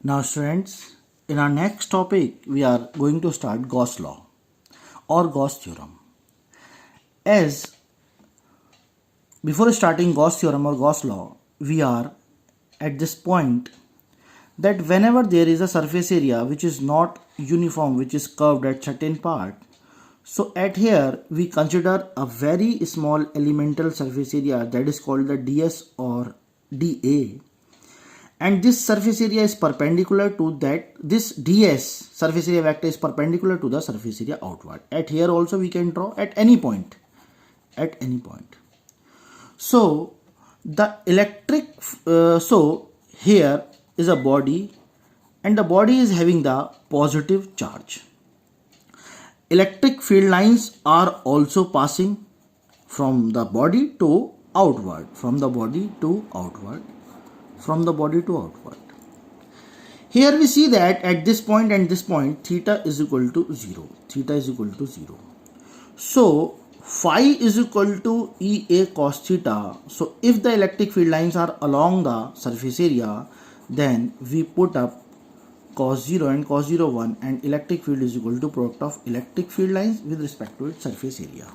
Now students, in our next topic we are going to start Gauss law or Gauss theorem. As before starting Gauss theorem or Gauss law, we are at this point that whenever there is a surface area which is not uniform, which is curved at certain part, so at here we consider a very small elemental surface area that is called the ds or dA, and this surface area is perpendicular to that. This ds surface area vector is perpendicular to the surface area outward. At here also we can draw at any point, so the electric so here is a body, and the body is having the positive charge. Electric field lines are also passing from the body to outward, Here we see that at this point and this point theta is equal to 0. So phi is equal to Ea cos theta. So if the electric field lines are along the surface area, then we put up cos 0 and cos 0 1, and electric field is equal to product of electric field lines with respect to its surface area.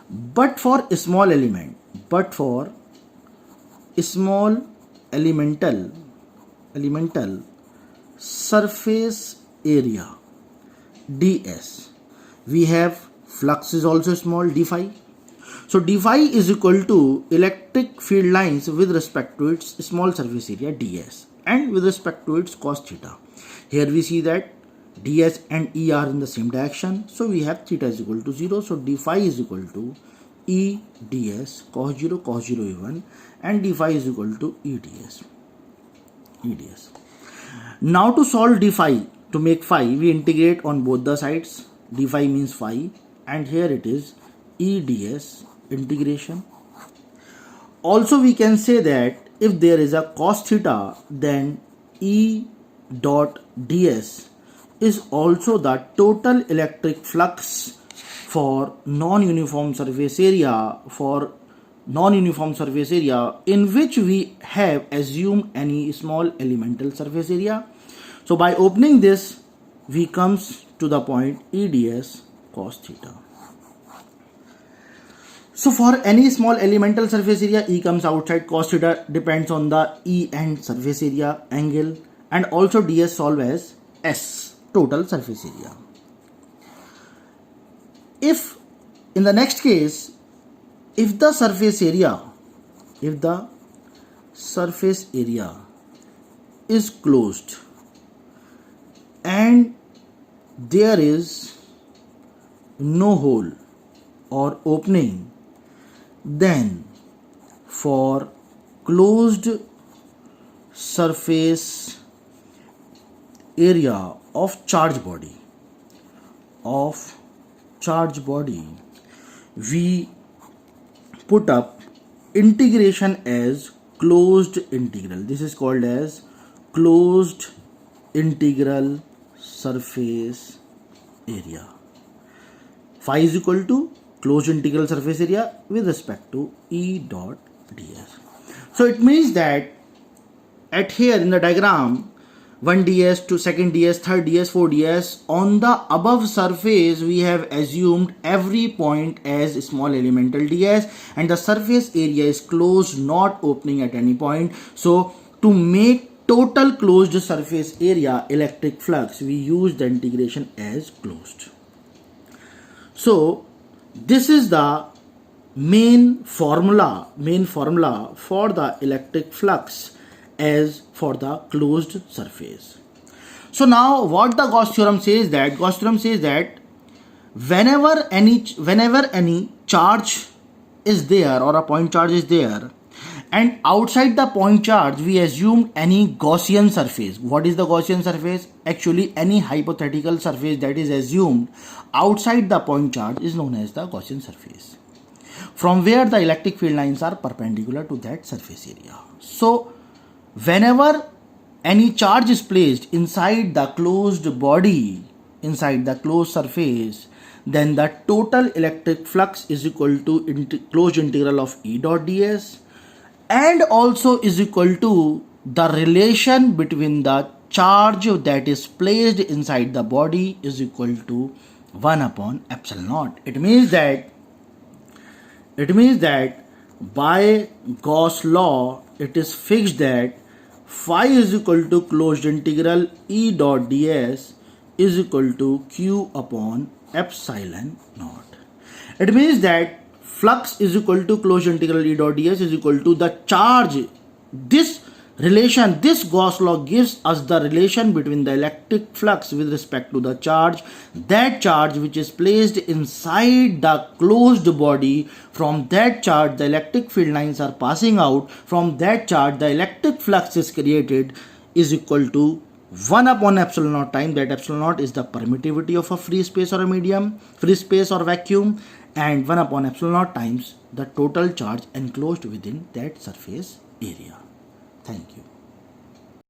But for a small element, elemental surface area ds, we have flux is also small, d phi. So d phi is equal to electric field lines with respect to its small surface area ds and with respect to its cos theta. Here we see that ds and E are in the same direction, so we have theta is equal to 0. So d phi is equal to E ds cos 0 E1, and d phi is equal to E ds. Now to solve d phi, to make phi, we integrate on both the sides. D phi means phi, and here it is E ds integration. Also we can say that if there is a cos theta, then E dot ds is also the total electric flux for non-uniform surface area, in which we have assumed any small elemental surface area. So by opening this, we comes to the point E ds cos theta. So for any small elemental surface area, E comes outside, cos theta depends on the E and surface area angle, and also ds solve as S, total surface area. If in the next case, if the surface area is closed and there is no hole or opening, then for closed surface area of charge body, we put up integration as closed integral. This is called as closed integral surface area. Phi is equal to closed integral surface area with respect to E dot ds. So it means that at here in the diagram, 1 ds to 2nd ds, 3rd ds, 4th ds, on the above surface we have assumed every point as small elemental ds, and the surface area is closed, not opening at any point. So to make total closed surface area electric flux, we use the integration as closed. So this is the main formula for the electric flux as for the closed surface. So now what the Gauss theorem says that whenever any charge is there or a point charge is there, and outside the point charge we assume any Gaussian surface. What is the Gaussian surface? Actually any hypothetical surface that is assumed outside the point charge is known as the Gaussian surface, from where the electric field lines are perpendicular to that surface area. So whenever any charge is placed inside the closed body, inside the closed surface, then the total electric flux is equal to closed integral of E dot ds, and also is equal to the relation between the charge that is placed inside the body is equal to 1 upon epsilon naught. It means that by Gauss law it is fixed that phi is equal to closed integral E dot ds is equal to q upon epsilon naught. It means that flux is equal to closed integral E dot ds is equal to the charge. This relation, this Gauss law gives us the relation between the electric flux with respect to the charge. That charge which is placed inside the closed body, from that charge the electric field lines are passing out. From that charge the electric flux is created is equal to 1 upon epsilon naught time. That epsilon naught is the permittivity of a free space or a medium, free space or vacuum, and 1 upon epsilon naught times the total charge enclosed within that surface area. Thank you.